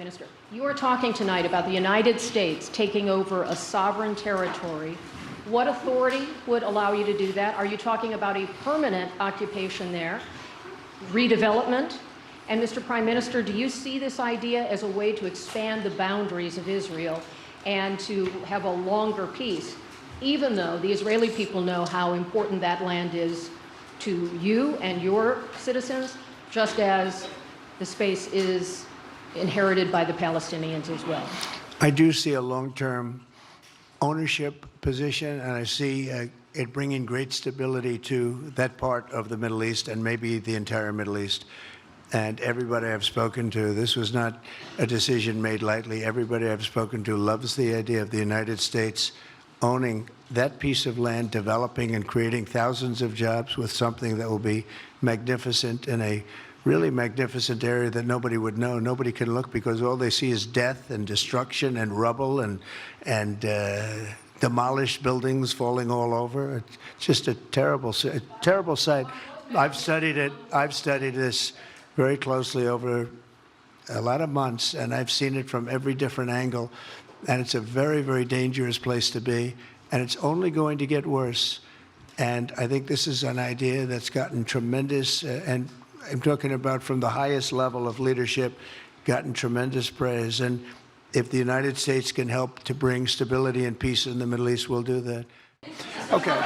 Minister. You are talking tonight about the United States taking over a sovereign territory. What authority would allow you to do that? Are you talking about a permanent occupation there, redevelopment? And Mr. Prime Minister, do you see this idea as a way to expand the boundaries of Israel and to have a longer peace, even though the Israeli people know how important that land is to you and your citizens, just as the space is inherited by the Palestinians as well? I do see a long-term ownership position, and I see it bringing great stability to that part of the Middle East and maybe the entire Middle East. And everybody I've spoken to, this was not a decision made lightly. Everybody I've spoken to loves the idea of the United States owning that piece of land, developing and creating thousands of jobs with something that will be magnificent in a really magnificent area that nobody would know. Nobody can look because all they see is death and destruction and rubble and demolished buildings falling all over. It's just a terrible sight. I've studied it. I've studied this very closely over a lot of months, and I've seen it from every different angle. And it's a very, very dangerous place to be, and it's only going to get worse. And I think this is an idea that's gotten tremendous, and I'm talking about from the highest level of leadership, gotten tremendous praise. And if the United States can help to bring stability and peace in the Middle East, we'll do that. Okay.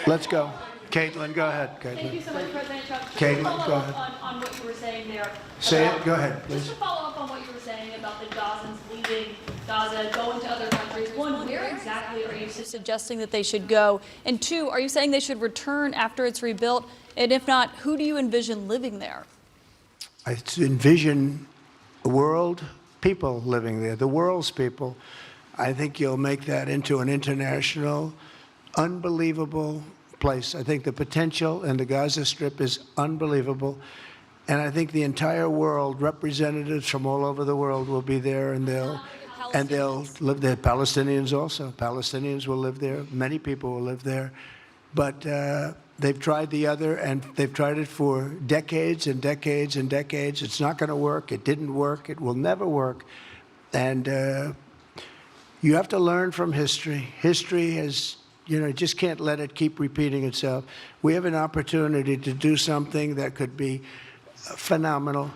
Let's go. Caitlin, go ahead. Caitlin. Thank you so much, President Trump. Caitlin, go ahead. On what you were saying there. Say it. Go ahead, please. Just to follow up on what you were saying about the Gazans leaving Gaza, going to other countries. One, where exactly are you suggesting that they should go? And two, are you saying they should return after it's rebuilt? And if not, who do you envision living there? I envision world people living there, the world's people. I think you'll make that into an international, unbelievable place. I think the potential in the Gaza Strip is unbelievable. And I think the entire world, representatives from all over the world will be there, and they'll live there. Palestinians also. Palestinians will live there. Many people will live there. But they've tried the other, and they've tried it for decades and decades and decades. It's not going to work. It didn't work. It will never work. And you have to learn from history. History has, just can't let it keep repeating itself. We have an opportunity to do something that could be phenomenal.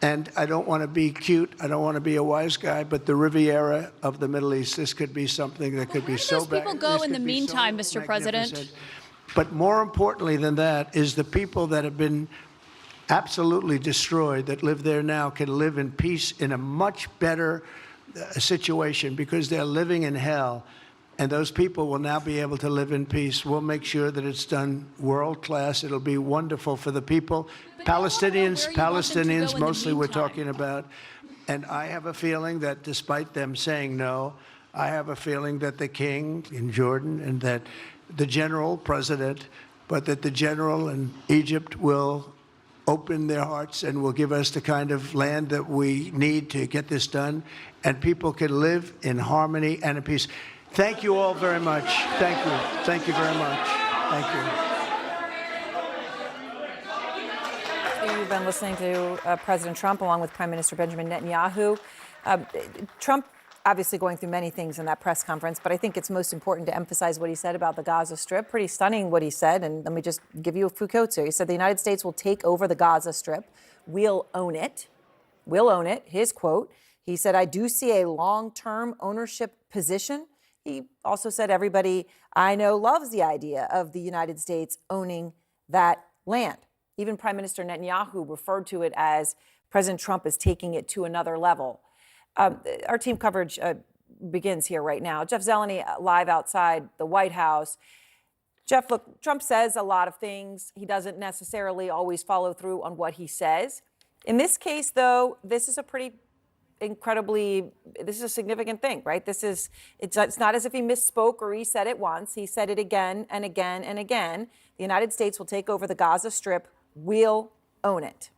And I don't want to be cute. I don't want to be a wise guy, but the Riviera of the Middle East, this could be something that could be so bad. Where do those people go in the meantime, Mr. President? But more importantly than that is the people that have been absolutely destroyed that live there now can live in peace in a much better situation because they're living in hell. And those people will now be able to live in peace. We'll make sure that it's done world class. It'll be wonderful for the people. Palestinians mostly we're talking about. And I have a feeling that despite them saying no, I have a feeling that the king in Jordan and that the general president, but that the general in Egypt will open their hearts and will give us the kind of land that we need to get this done. And people can live in harmony and in peace. Thank you all very much. Thank you. Thank you very much. Thank you. You've been listening to President Trump along with Prime Minister Benjamin Netanyahu. Trump obviously going through many things in that press conference, but I think it's most important to emphasize what he said about the Gaza Strip. Pretty stunning what he said, and let me just give you a few quotes here. He said the United States will take over the Gaza Strip. We'll own it. We'll own it. His quote. He said, I do see a long-term ownership position. He also said everybody I know loves the idea of the United States owning that land. Even Prime Minister Netanyahu referred to it as President Trump is taking it to another level. Our team coverage begins here right now. Jeff Zeleny live outside the White House. Jeff, look, Trump says a lot of things. He doesn't necessarily always follow through on what he says. In this case, though, this is a significant thing, right? It's not as if he misspoke or he said it once. He said it again and again and again. The United States will take over the Gaza Strip. We'll own it.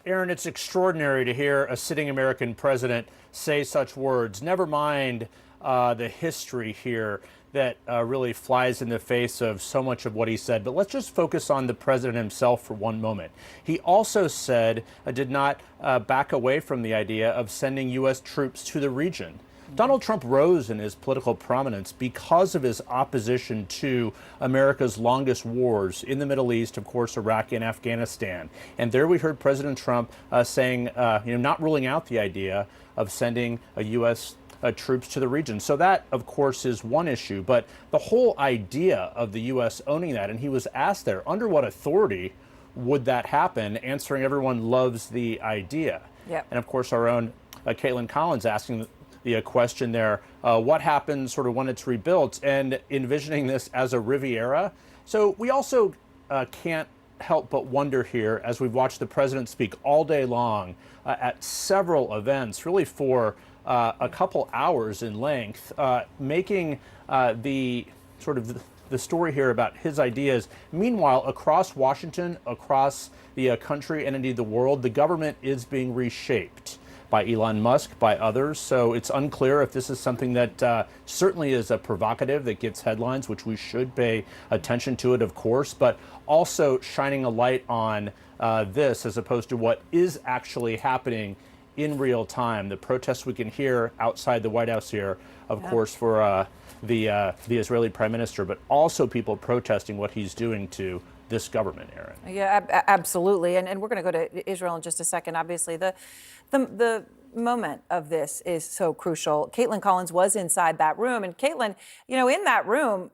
Aaron, it's extraordinary to hear a sitting American president say such words. Never mind the history here. that really flies in the face of so much of what he said. But let's just focus on the president himself for one moment. He also said, did not back away from the idea of sending U.S. troops to the region. Donald Trump rose in his political prominence because of his opposition to America's longest wars in the Middle East, of course, Iraq and Afghanistan. And there we heard President Trump saying, not ruling out the idea of sending a U.S. Troops to the region. So that, of course, is one issue. But the whole idea of the U.S. owning that, and he was asked there, under what authority would that happen, answering everyone loves the idea. Yep. And, of course, our own Caitlin Collins asking the question there, what happens sort of when it's rebuilt, and envisioning this as a Riviera. So we also can't help but wonder here, as we've watched the president speak all day long at several events, really for a couple hours in length, making the sort of the story here about his ideas. Meanwhile, across Washington, across the country, and indeed the world, the government is being reshaped by Elon Musk, by others. So it's unclear if this is something that certainly is a provocative that gets headlines, which we should pay attention to it, of course, but also shining a light on this as opposed to what is actually happening in real time. The protests we can hear outside the White House here, of course, for the Israeli prime minister, but also people protesting what he's doing to this government, Aaron. Yeah, absolutely. And we're going to go to Israel in just a second. Obviously, the moment of this is so crucial. Caitlin Collins was inside that room. And Caitlin, in that room,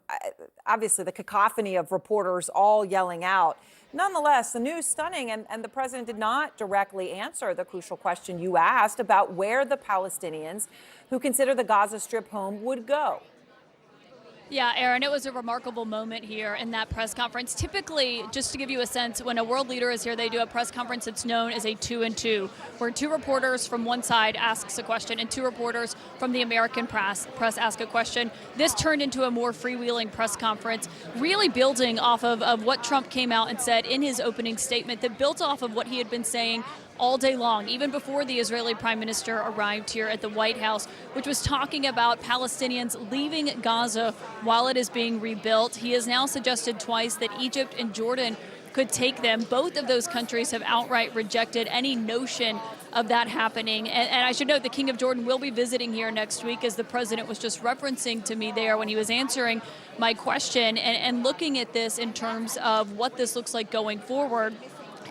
obviously the cacophony of reporters all yelling out. Nonetheless, the news stunning, and the president did not directly answer the crucial question you asked about where the Palestinians who consider the Gaza Strip home would go. Yeah, Aaron, it was a remarkable moment here in that press conference. Typically, just to give you a sense, when a world leader is here, they do a press conference that's known as a 2-and-2, where two reporters from one side asks a question and two reporters from the American press ask a question. This turned into a more freewheeling press conference, really building off of what Trump came out and said in his opening statement that built off of what he had been saying all day long, even before the Israeli prime minister arrived here at the White House, which was talking about Palestinians leaving Gaza while it is being rebuilt. He has now suggested twice that Egypt and Jordan could take them. Both of those countries have outright rejected any notion of that happening. And I should note the King of Jordan will be visiting here next week, as the president was just referencing to me there when he was answering my question, and looking at this in terms of what this looks like going forward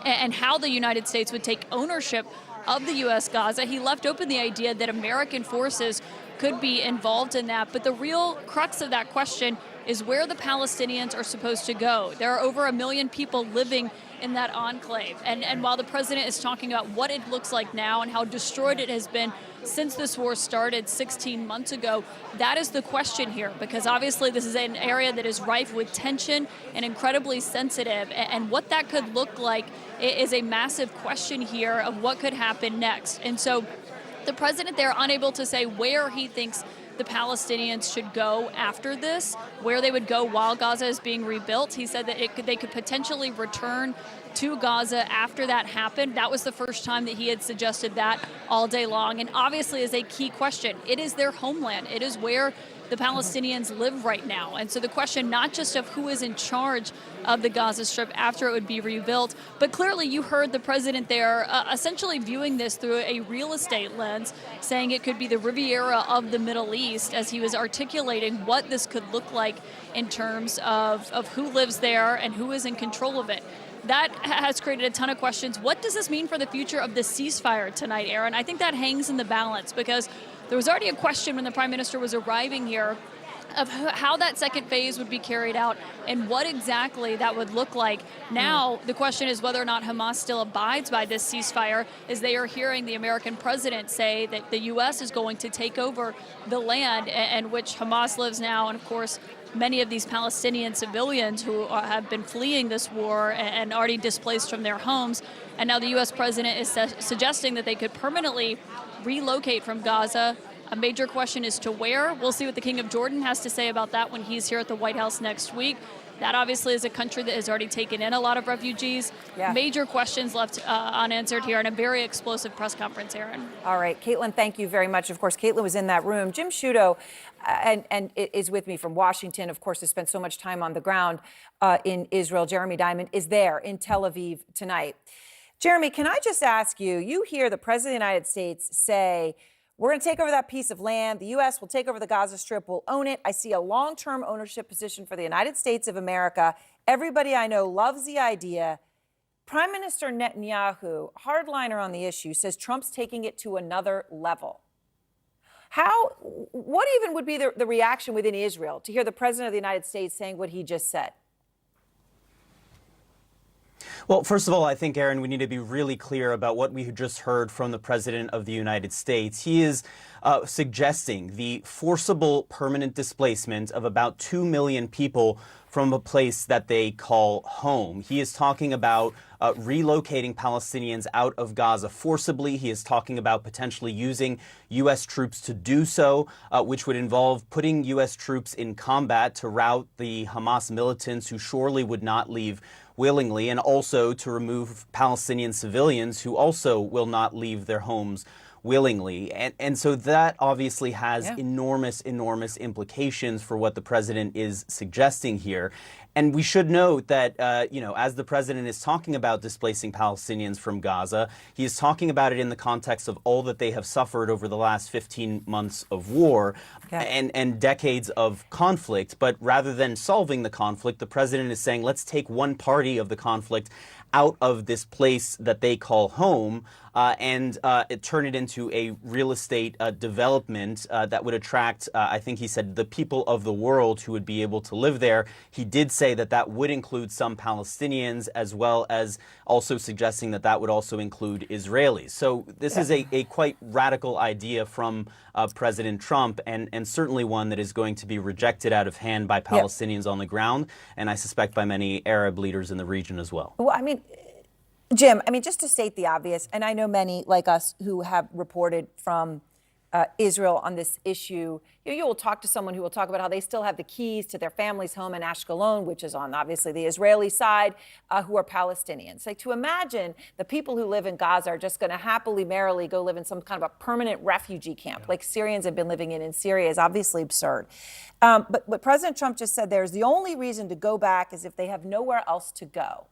and how the United States would take ownership of the U.S. Gaza. He left open the idea that American forces could be involved in that. But the real crux of that question is where the Palestinians are supposed to go. There are over 1 million people living in that enclave. And while the president is talking about what it looks like now and how destroyed it has been since this war started 16 months ago, that is the question here, because obviously this is an area that is rife with tension and incredibly sensitive. And what that could look like is a massive question here of what could happen next. And so the president there unable to say where he thinks the Palestinians should go after this, where they would go while Gaza is being rebuilt. He said that they could potentially return to Gaza after that happened. That was the first time that he had suggested that all day long. And obviously is a key question. It is their homeland. It is where the Palestinians live right now. And so the question not just of who is in charge of the Gaza Strip after it would be rebuilt, but clearly you heard the president there essentially viewing this through a real estate lens, saying it could be the Riviera of the Middle East, as he was articulating what this could look like in terms of who lives there and who is in control of it. That has created a ton of questions. What does this mean for the future of the ceasefire tonight, Aaron? I think that hangs in the balance, because there was already a question when the prime minister was arriving here of how that second phase would be carried out and what exactly that would look like. Now, the question is whether or not Hamas still abides by this ceasefire, as they are hearing the American president say that the U.S. is going to take over the land in which Hamas lives now, and of course, many of these Palestinian civilians who have been fleeing this war and already displaced from their homes. And now the U.S. president is suggesting that they could permanently relocate from Gaza. A major question is to where. We'll see what the King of Jordan has to say about that when he's here at the White House next week. That obviously is a country that has already taken in a lot of refugees. Yeah. Major questions left unanswered here, and a very explosive press conference, Aaron. All right, Caitlin, thank you very much. Of course, Caitlin was in that room. Jim Sciutto and is with me from Washington, of course, has spent so much time on the ground in Israel. Jeremy Diamond is there in Tel Aviv tonight. Jeremy, can I just ask you, you hear the President of the United States say, we're going to take over that piece of land. The U.S. will take over the Gaza Strip. We'll own it. I see a long-term ownership position for the United States of America. Everybody I know loves the idea. Prime Minister Netanyahu, hardliner on the issue, says Trump's taking it to another level. What even would be the reaction within Israel to hear the President of the United States saying what he just said? Well, first of all, I think, Aaron, we need to be really clear about what we just heard from the President of the United States. He is suggesting the forcible permanent displacement of about 2 million people from a place that they call home. He is talking about relocating Palestinians out of Gaza forcibly. He is talking about potentially using U.S. troops to do so, which would involve putting U.S. troops in combat to rout the Hamas militants who surely would not leave willingly, and also to remove Palestinian civilians who also will not leave their homes willingly. And so that obviously has enormous implications for what the president is suggesting here. And we should note that, as the president is talking about displacing Palestinians from Gaza, he is talking about it in the context of all that they have suffered over the last 15 months of war and decades of conflict. But rather than solving the conflict, the president is saying, let's take one party of the conflict out of this place that they call home and turn it into a real estate development that would attract, I think he said, the people of the world who would be able to live there. He did say that that would include some Palestinians, as well as also suggesting that that would also include Israelis. So this is a quite radical idea from President Trump, and certainly one that is going to be rejected out of hand by Palestinians on the ground, and I suspect by many Arab leaders in the region as well. Well, I mean, Jim, just to state the obvious, and I know many like us who have reported from Israel on this issue, you will talk to someone who will talk about how they still have the keys to their family's home in Ashkelon, which is on obviously the Israeli side, who are Palestinians. Like, to imagine the people who live in Gaza are just going to happily, merrily go live in some kind of a permanent refugee camp like Syrians have been living in Syria is obviously absurd. But what President Trump just said there is the only reason to go back is if they have nowhere else to go.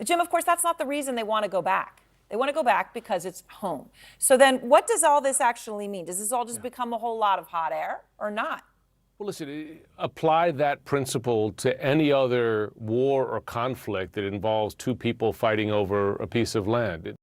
Jim, of course, that's not the reason they want to go back. They want to go back because it's home. So then what does all this actually mean? Does this all just become a whole lot of hot air or not? Well, listen, apply that principle to any other war or conflict that involves two people fighting over a piece of land.